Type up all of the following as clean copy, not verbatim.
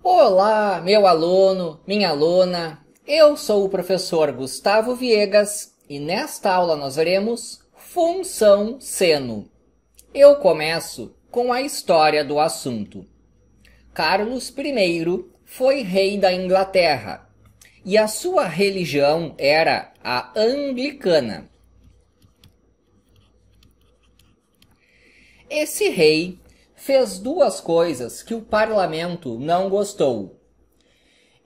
Olá, meu aluno, minha aluna. Eu sou o professor Gustavo Viegas e nesta aula nós veremos função seno. Eu começo com a história do assunto. Carlos I foi rei da Inglaterra e a sua religião era a anglicana. Esse rei fez duas coisas que o parlamento não gostou.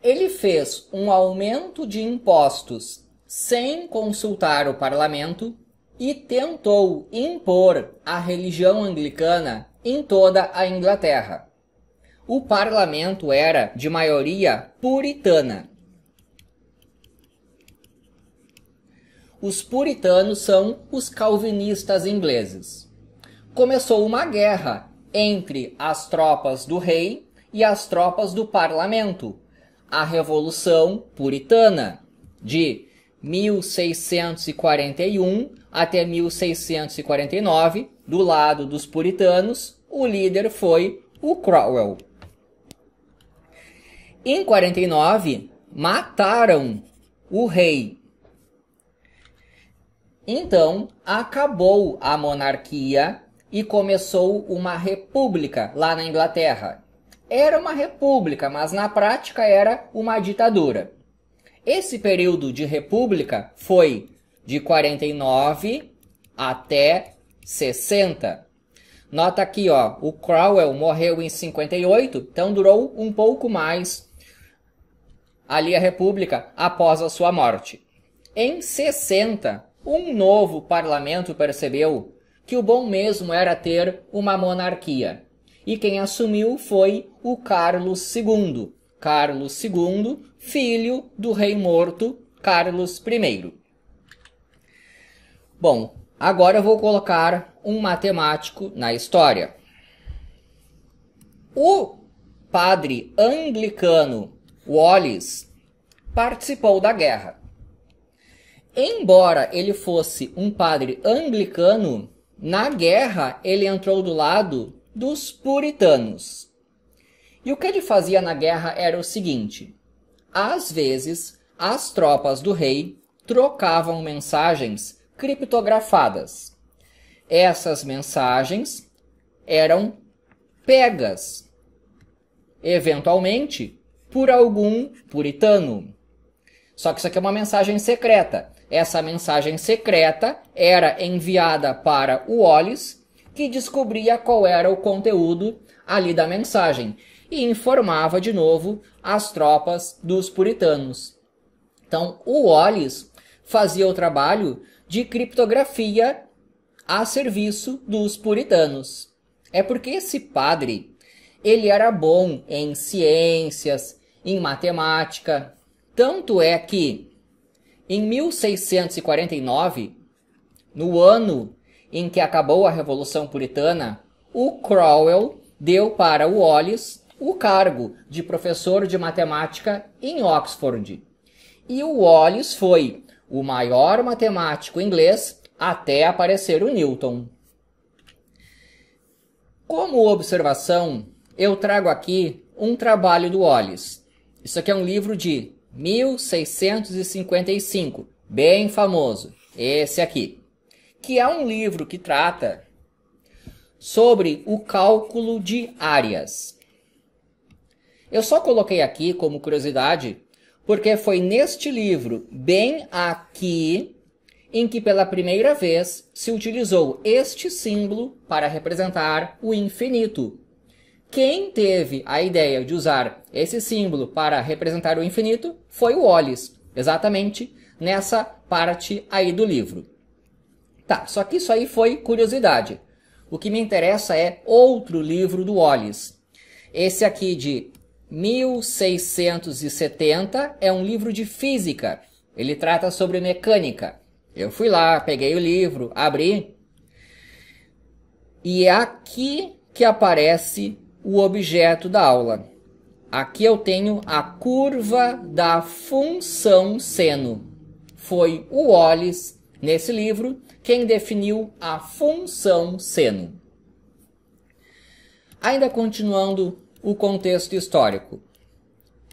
Ele fez um aumento de impostos sem consultar o parlamento e tentou impor a religião anglicana em toda a Inglaterra. O parlamento era de maioria puritana. Os puritanos são os calvinistas ingleses. Começou uma guerra entre as tropas do rei e as tropas do parlamento, a Revolução Puritana, de 1641 até 1649, do lado dos puritanos, o líder foi o Cromwell. Em 49, mataram o rei. Então, acabou a monarquia e começou uma república lá na Inglaterra. Era uma república, mas na prática era uma ditadura. Esse período de república foi de 49 até 60. Nota aqui, ó, o Cromwell morreu em 58, então durou um pouco mais ali a república após a sua morte. Em 60, um novo parlamento percebeu que o bom mesmo era ter uma monarquia. E quem assumiu foi o Carlos II. Carlos II, filho do rei morto Carlos I. Bom, agora eu vou colocar um matemático na história. O padre anglicano Wallis participou da guerra. Embora ele fosse um padre anglicano, na guerra, ele entrou do lado dos puritanos. E o que ele fazia na guerra era o seguinte: às vezes, as tropas do rei trocavam mensagens criptografadas. Essas mensagens eram pegas, eventualmente, por algum puritano. Só que isso aqui é uma mensagem secreta. Essa mensagem secreta era enviada para o Wallis, que descobria qual era o conteúdo ali da mensagem e informava de novo as tropas dos puritanos. Então, o Wallis fazia o trabalho de criptografia a serviço dos puritanos. É porque esse padre, ele era bom em ciências, em matemática. Tanto é que em 1649, no ano em que acabou a Revolução Puritana, o Cromwell deu para o Wallis o cargo de professor de matemática em Oxford. E o Wallis foi o maior matemático inglês até aparecer o Newton. Como observação, eu trago aqui um trabalho do Wallis. Isso aqui é um livro de 1655, bem famoso, esse aqui, que é um livro que trata sobre o cálculo de áreas. Eu só coloquei aqui como curiosidade, porque foi neste livro, bem aqui, em que pela primeira vez se utilizou este símbolo para representar o infinito. Quem teve a ideia de usar esse símbolo para representar o infinito foi o Wallis, exatamente nessa parte aí do livro. Tá, só que isso aí foi curiosidade. O que me interessa é outro livro do Wallis. Esse aqui de 1670 é um livro de física. Ele trata sobre mecânica. Eu fui lá, peguei o livro, abri. E é aqui que aparece o objeto da aula. Aqui eu tenho a curva da função seno. Foi o Wallis, nesse livro, quem definiu a função seno. Ainda continuando o contexto histórico.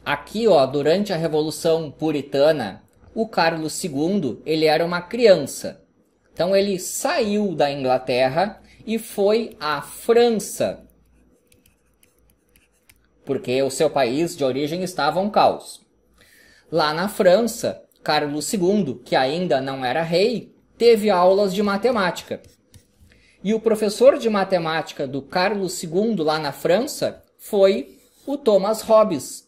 Aqui, ó, durante a Revolução Puritana, o Carlos II, ele era uma criança. Então ele saiu da Inglaterra e foi à França, porque o seu país de origem estava um caos. Lá na França, Carlos II, que ainda não era rei, teve aulas de matemática. E o professor de matemática do Carlos II lá na França foi o Thomas Hobbes.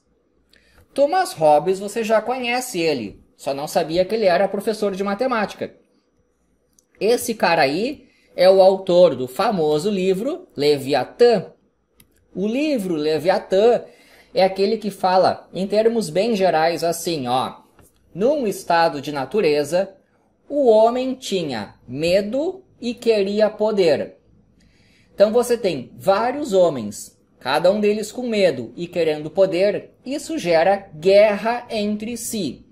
Thomas Hobbes, você já conhece ele, só não sabia que ele era professor de matemática. Esse cara aí é o autor do famoso livro Leviatã. O livro Leviatã é aquele que fala, em termos bem gerais, assim, ó. Num estado de natureza, o homem tinha medo e queria poder. Então você tem vários homens, cada um deles com medo e querendo poder. Isso gera guerra entre si.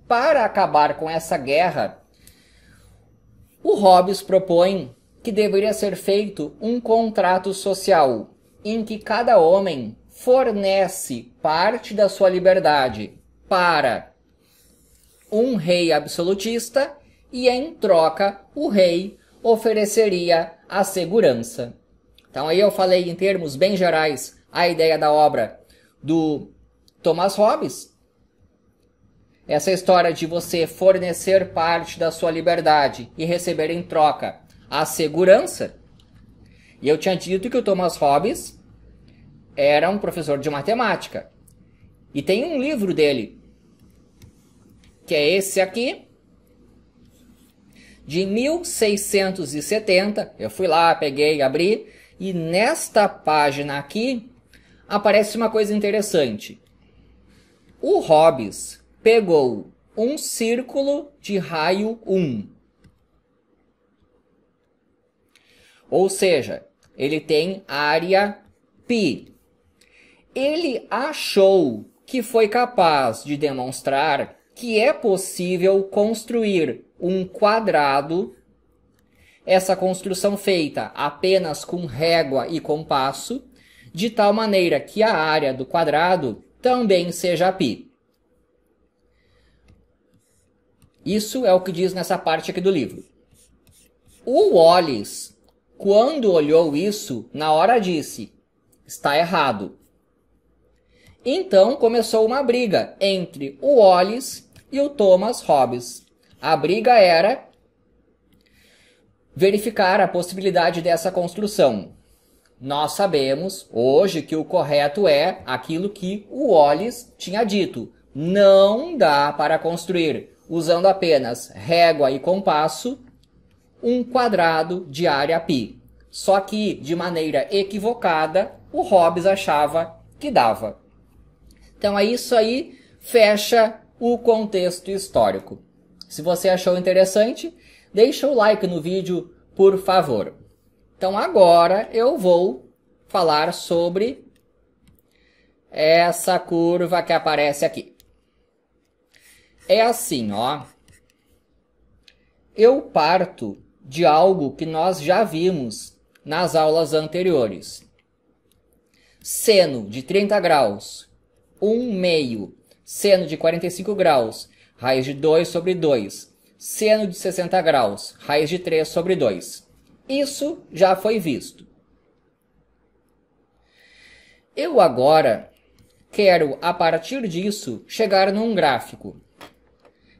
Para acabar com essa guerra, o Hobbes propõe que deveria ser feito um contrato social, em que cada homem fornece parte da sua liberdade para um rei absolutista e, em troca, o rei ofereceria a segurança. Então aí eu falei em termos bem gerais a ideia da obra do Thomas Hobbes. Essa história de você fornecer parte da sua liberdade e receber em troca a segurança. E eu tinha dito que o Thomas Hobbes era um professor de matemática. E tem um livro dele, que é esse aqui, de 1670. Eu fui lá, peguei, abri, e nesta página aqui aparece uma coisa interessante. O Hobbes pegou um círculo de raio 1. Ou seja, ele tem área π. Ele achou que foi capaz de demonstrar que é possível construir um quadrado, essa construção feita apenas com régua e compasso, de tal maneira que a área do quadrado também seja π. Isso é o que diz nessa parte aqui do livro. O Wallace, quando olhou isso, na hora disse: está errado. Então começou uma briga entre o Wallace e o Thomas Hobbes. A briga era verificar a possibilidade dessa construção. Nós sabemos hoje que o correto é aquilo que o Wallace tinha dito. Não dá para construir, usando apenas régua e compasso, um quadrado de área π. Só que, de maneira equivocada, o Hobbes achava que dava. Então, isso aí fecha o contexto histórico. Se você achou interessante, deixa o like no vídeo, por favor. Então, agora eu vou falar sobre essa curva que aparece aqui. É assim, ó. Eu parto de algo que nós já vimos nas aulas anteriores. Seno de 30 graus, 1/2. Seno de 45 graus, raiz de 2 sobre 2. Seno de 60 graus, raiz de 3 sobre 2. Isso já foi visto. Eu agora quero, a partir disso, chegar num gráfico.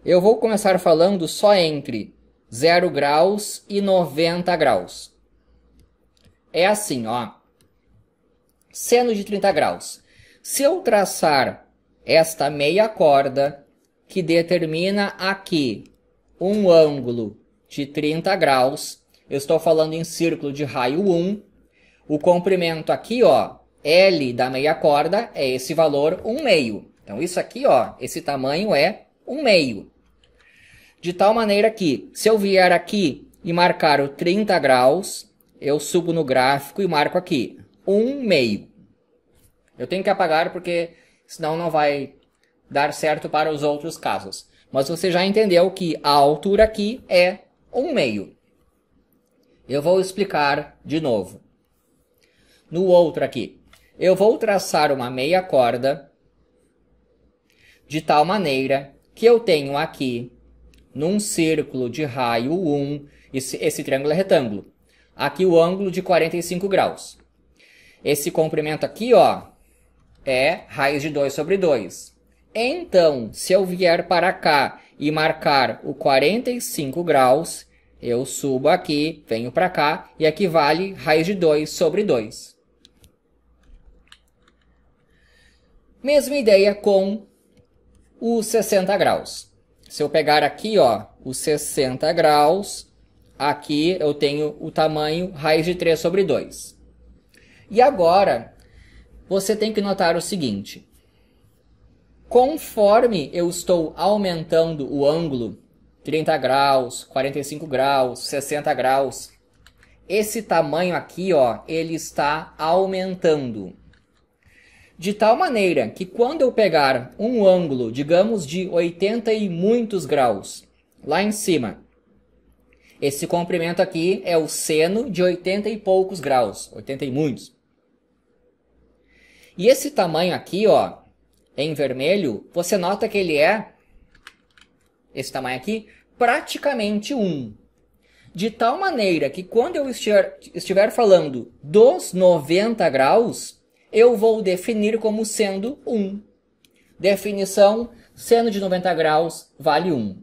Eu vou começar falando só entre 0 graus e 90 graus. É assim, ó. Seno de 30 graus. Se eu traçar esta meia corda, que determina aqui um ângulo de 30 graus, eu estou falando em círculo de raio 1, o comprimento aqui, ó, L da meia corda é esse valor 1/2. Então isso aqui, ó, esse tamanho é 1/2. De tal maneira que, se eu vier aqui e marcar o 30 graus, eu subo no gráfico e marco aqui 1/2. Eu tenho que apagar porque senão não vai dar certo para os outros casos. Mas você já entendeu que a altura aqui é 1/2. Eu vou explicar de novo. No outro aqui, eu vou traçar uma meia corda de tal maneira que eu tenho aqui, num círculo de raio 1, esse triângulo é retângulo, aqui o ângulo de 45 graus. Esse comprimento aqui, ó, é raiz de 2 sobre 2. Então, se eu vier para cá e marcar o 45 graus, eu subo aqui, venho para cá, e aqui vale raiz de 2 sobre 2. Mesma ideia com os 60 graus. Se eu pegar aqui, ó, os 60 graus, aqui eu tenho o tamanho raiz de 3 sobre 2. E agora, você tem que notar o seguinte. Conforme eu estou aumentando o ângulo, 30 graus, 45 graus, 60 graus, esse tamanho aqui, ó, ele está aumentando. De tal maneira que quando eu pegar um ângulo, digamos de 80 e muitos graus, lá em cima, esse comprimento aqui é o seno de 80 e poucos graus, 80 e muitos. E esse tamanho aqui, ó, em vermelho, você nota que ele é, esse tamanho aqui, praticamente 1. De tal maneira que quando eu estiver falando dos 90 graus, eu vou definir como sendo 1. Definição, seno de 90 graus vale 1.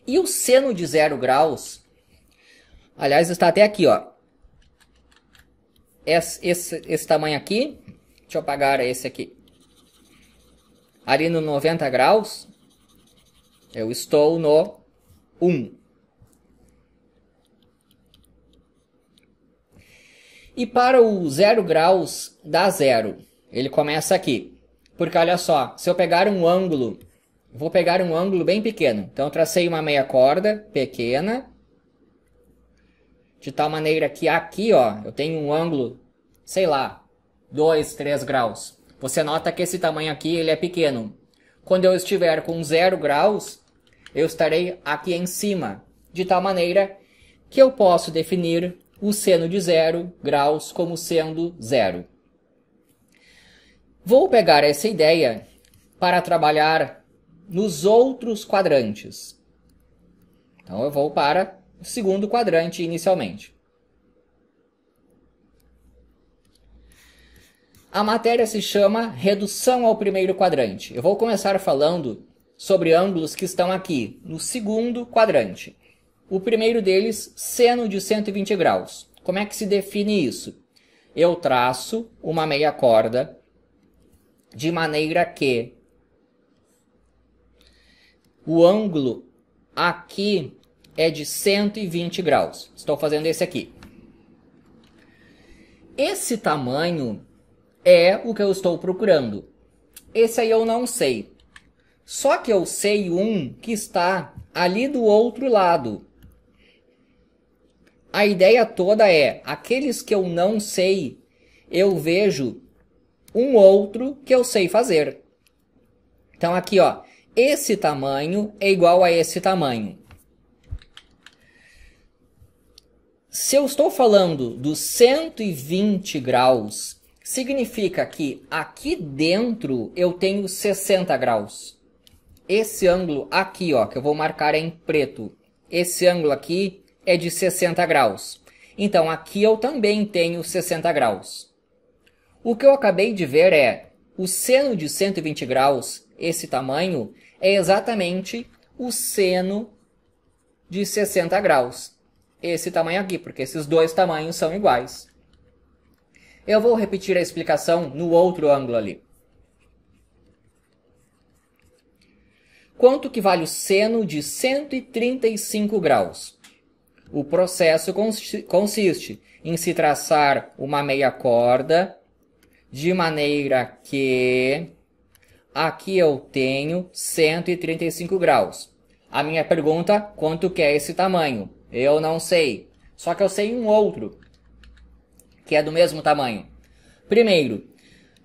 E o seno de 0 graus, aliás, está até aqui, ó. Esse tamanho aqui, deixa eu apagar esse aqui. Ali no 90 graus, eu estou no 1. E para o 0 graus, dá 0. Ele começa aqui. Porque olha só, se eu pegar um ângulo, vou pegar um ângulo bem pequeno. Então eu tracei uma meia corda pequena. De tal maneira que aqui, ó, eu tenho um ângulo, sei lá, 2, 3 graus. Você nota que esse tamanho aqui ele é pequeno. Quando eu estiver com 0 graus, eu estarei aqui em cima. De tal maneira que eu posso definir o seno de 0 graus como sendo 0. Vou pegar essa ideia para trabalhar nos outros quadrantes. Então eu vou para o segundo quadrante inicialmente. A matéria se chama redução ao primeiro quadrante. Eu vou começar falando sobre ângulos que estão aqui no segundo quadrante. O primeiro deles, seno de 120 graus. Como é que se define isso? Eu traço uma meia corda de maneira que o ângulo aqui é de 120 graus. Estou fazendo esse aqui. Esse tamanho é o que eu estou procurando. Esse aí eu não sei. Só que eu sei um que está ali do outro lado. A ideia toda é, aqueles que eu não sei, eu vejo um outro que eu sei fazer. Então aqui, ó, esse tamanho é igual a esse tamanho. Se eu estou falando dos 120 graus, significa que aqui dentro eu tenho 60 graus. Esse ângulo aqui, ó, que eu vou marcar em preto, esse ângulo aqui é de 60 graus. Então aqui eu também tenho 60 graus. O que eu acabei de ver é o seno de 120 graus, esse tamanho, é exatamente o seno de 60 graus. Esse tamanho aqui, porque esses dois tamanhos são iguais. Eu vou repetir a explicação no outro ângulo ali. Quanto que vale o seno de 135 graus? O processo consiste em se traçar uma meia corda de maneira que aqui eu tenho 135 graus. A minha pergunta, quanto que é esse tamanho? Eu não sei. Só que eu sei um outro, que é do mesmo tamanho. Primeiro,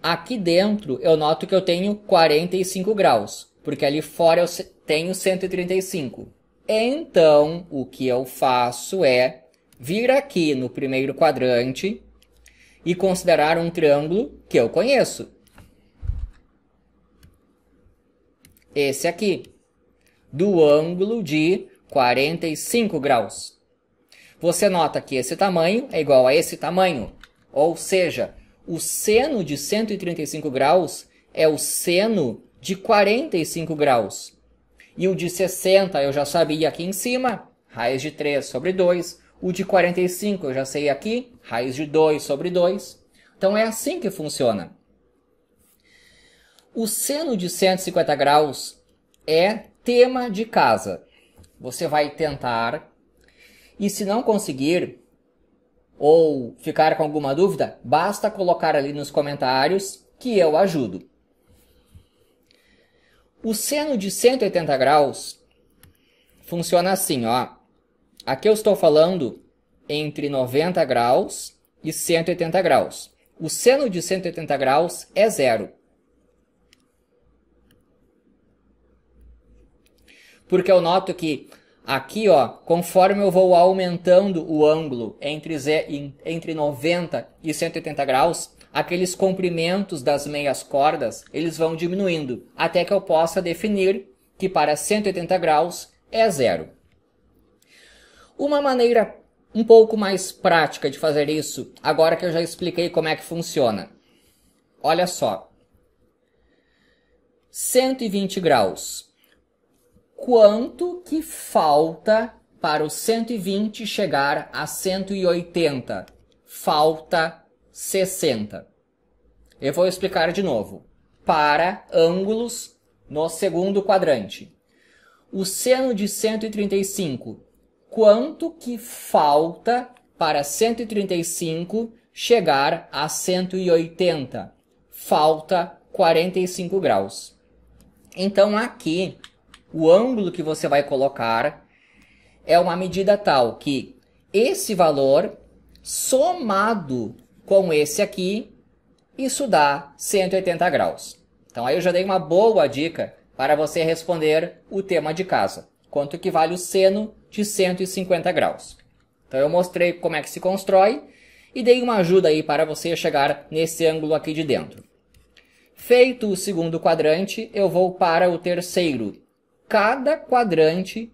aqui dentro eu noto que eu tenho 45 graus, porque ali fora eu tenho 135. Então, o que eu faço é vir aqui no primeiro quadrante e considerar um triângulo que eu conheço. esse aqui, do ângulo de 45 graus. Você nota que esse tamanho é igual a esse tamanho, ou seja, o seno de 135 graus é o seno de 45 graus. E o de 60 eu já sabia aqui em cima, raiz de 3 sobre 2. O de 45 eu já sei aqui, raiz de 2 sobre 2. Então é assim que funciona. O seno de 150 graus é tema de casa. Você vai tentar, e se não conseguir, ou ficar com alguma dúvida, basta colocar ali nos comentários que eu ajudo. O seno de 180 graus funciona assim, ó. Aqui eu estou falando entre 90 graus e 180 graus. O seno de 180 graus é zero. Porque eu noto que aqui, ó, conforme eu vou aumentando o ângulo entre 90 e 180 graus, aqueles comprimentos das meias cordas, eles vão diminuindo, até que eu possa definir que para 180 graus é zero. Uma maneira um pouco mais prática de fazer isso, agora que eu já expliquei como é que funciona. Olha só. 120 graus. Quanto que falta para o 120 chegar a 180? Falta 60. Eu vou explicar de novo. Para ângulos no segundo quadrante. O seno de 135. Quanto que falta para 135 chegar a 180? Falta 45 graus. Então aqui, o ângulo que você vai colocar é uma medida tal que esse valor somado com esse aqui, isso dá 180 graus. Então aí eu já dei uma boa dica para você responder o tema de casa. Quanto que vale o seno de 150 graus. Então eu mostrei como é que se constrói e dei uma ajuda aí para você chegar nesse ângulo aqui de dentro. Feito o segundo quadrante, eu vou para o terceiro. Cada quadrante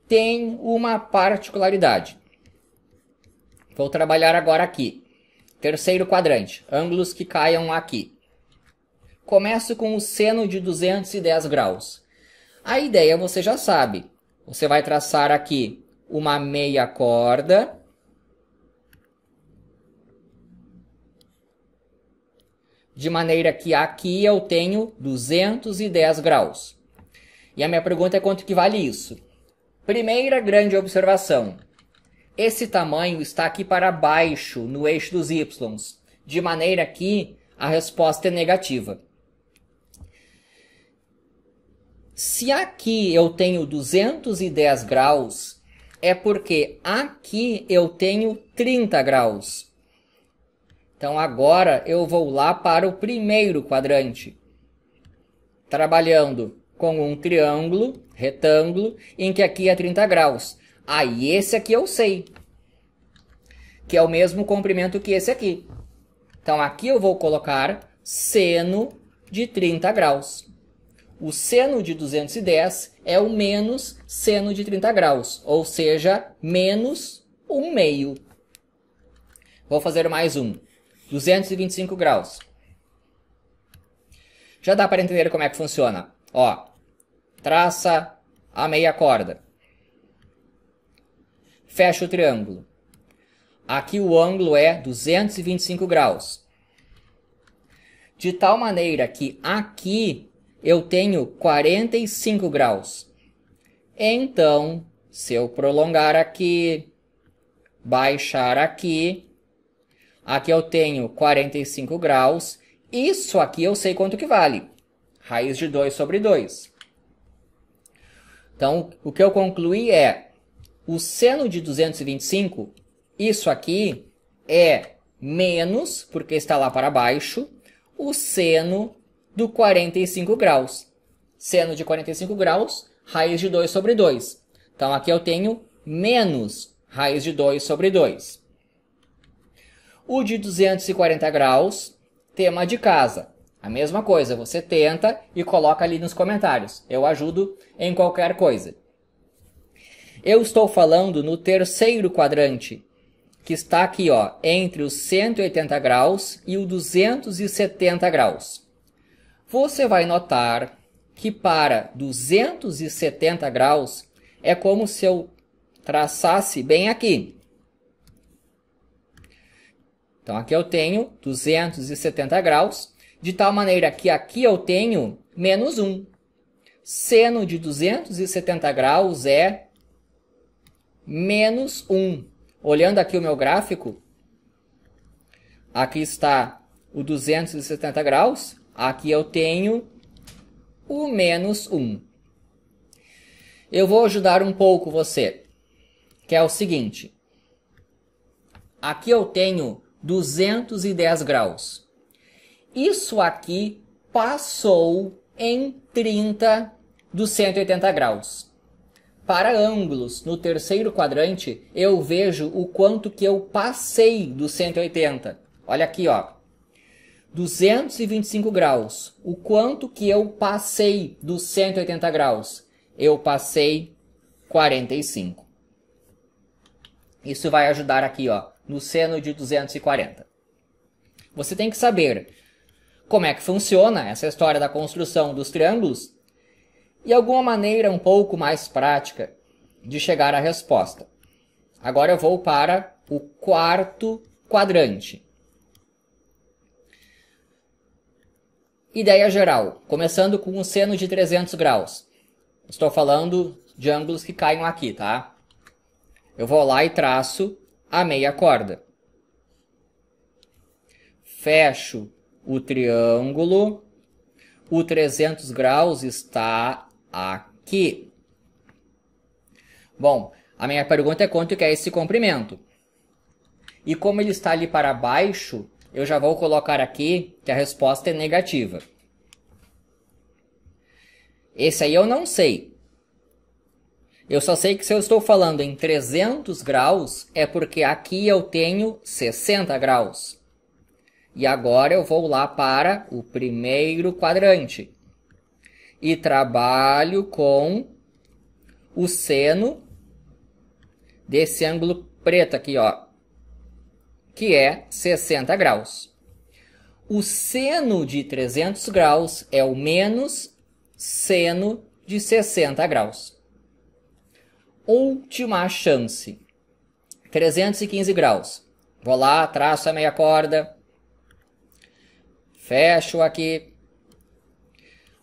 tem uma particularidade. Vou trabalhar agora aqui. Terceiro quadrante, ângulos que caiam aqui. Começo com o seno de 210 graus. A ideia você já sabe. Você vai traçar aqui uma meia corda. De maneira que aqui eu tenho 210 graus. E a minha pergunta é quanto que vale isso? Primeira grande observação. Esse tamanho está aqui para baixo, no eixo dos y. De maneira que a resposta é negativa. Se aqui eu tenho 210 graus, é porque aqui eu tenho 30 graus. Então agora eu vou lá para o primeiro quadrante, trabalhando com um triângulo, retângulo, em que aqui é 30 graus. Aí esse aqui eu sei, que é o mesmo comprimento que esse aqui. Então aqui eu vou colocar seno de 30 graus. O seno de 210 é o menos seno de 30 graus, ou seja, menos 1/2. Vou fazer mais um. 225 graus. Já dá para entender como é que funciona. Ó, traça a meia corda. Fecha o triângulo. Aqui o ângulo é 225 graus. De tal maneira que aqui eu tenho 45 graus. Então, se eu prolongar aqui, baixar aqui, aqui eu tenho 45 graus. Isso aqui eu sei quanto que vale. Raiz de 2 sobre 2. Então, o que eu concluí é, o seno de 225, isso aqui é menos, porque está lá para baixo, o seno do 45 graus. Seno de 45 graus, raiz de 2 sobre 2. Então, aqui eu tenho menos raiz de 2 sobre 2. O de 240 graus, tema de casa. A mesma coisa, você tenta e coloca ali nos comentários. Eu ajudo em qualquer coisa. Eu estou falando no terceiro quadrante, que está aqui, ó, entre os 180 graus e o 270 graus. Você vai notar que para 270 graus é como se eu traçasse bem aqui. Então aqui eu tenho 270 graus, de tal maneira que aqui eu tenho menos 1. Seno de 270 graus é menos 1. Olhando aqui o meu gráfico, aqui está o 270 graus, aqui eu tenho o menos 1. Eu vou ajudar um pouco você, que é o seguinte. Aqui eu tenho 210 graus. Isso aqui passou em 30 dos 180 graus. Para ângulos no terceiro quadrante, eu vejo o quanto que eu passei dos 180. Olha aqui, ó. 225 graus. O quanto que eu passei dos 180 graus? Eu passei 45. Isso vai ajudar aqui, ó, no seno de 240. Você tem que saber como é que funciona essa história da construção dos triângulos e alguma maneira um pouco mais prática de chegar à resposta. Agora eu vou para o quarto quadrante. Ideia geral, começando com um seno de 300 graus. Estou falando de ângulos que caiam aqui, tá? Eu vou lá e traço a meia corda. Fecho o triângulo. O 300 graus está aqui. Bom, a minha pergunta é quanto que é esse comprimento. E como ele está ali para baixo, eu já vou colocar aqui que a resposta é negativa. Esse aí eu não sei. Eu só sei que se eu estou falando em 300 graus, é porque aqui eu tenho 60 graus. E agora eu vou lá para o primeiro quadrante. E trabalho com o seno desse ângulo preto aqui, ó, que é 60 graus. O seno de 300 graus é o menos seno de 60 graus. Última chance. 315 graus. Vou lá, traço a meia corda. Fecho aqui.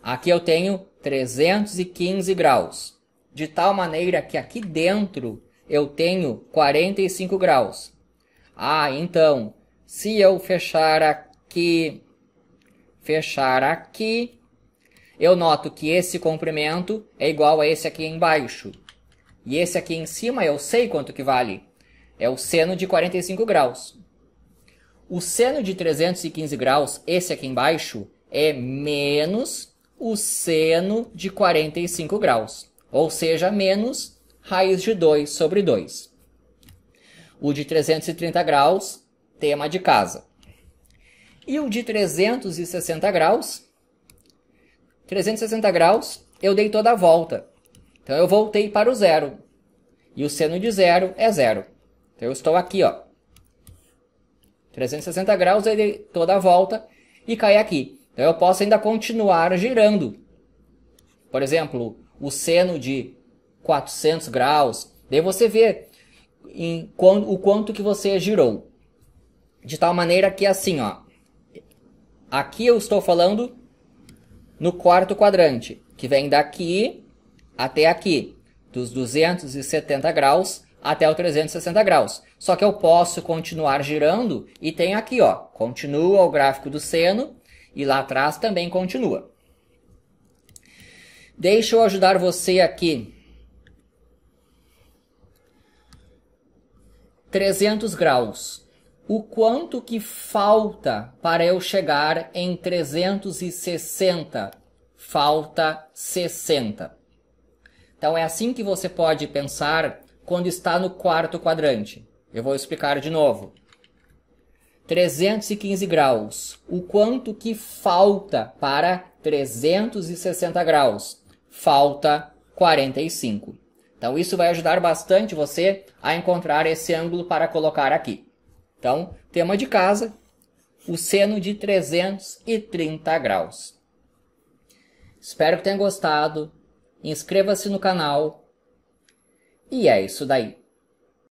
Aqui eu tenho 315 graus. De tal maneira que aqui dentro eu tenho 45 graus. Ah, então, se eu fechar aqui, eu noto que esse comprimento é igual a esse aqui embaixo. E esse aqui em cima eu sei quanto que vale. É o seno de 45 graus. O seno de 315 graus, esse aqui embaixo, é menos o seno de 45 graus. Ou seja, menos raiz de 2 sobre 2. O de 330 graus, tema de casa. E o de 360 graus, eu dei toda a volta. Então eu voltei para o zero. E o seno de zero é zero. Então eu estou aqui, ó. 360 graus, eu dei toda a volta e caí aqui. Então eu posso ainda continuar girando. Por exemplo, o seno de 400 graus. Daí você vê o quanto que você girou. De tal maneira que assim, ó. Aqui eu estou falando no quarto quadrante, que vem daqui até aqui, dos 270 graus até o 360 graus. Só que eu posso continuar girando e tem aqui, ó, continua o gráfico do seno e lá atrás também continua. Deixa eu ajudar você aqui. 300 graus. O quanto que falta para eu chegar em 360? Falta 60. Então é assim que você pode pensar quando está no quarto quadrante. Eu vou explicar de novo. 315 graus. O quanto que falta para 360 graus? Falta 45. Então, isso vai ajudar bastante você a encontrar esse ângulo para colocar aqui. Então, tema de casa, o seno de 330 graus. Espero que tenha gostado. Inscreva-se no canal. E é isso daí.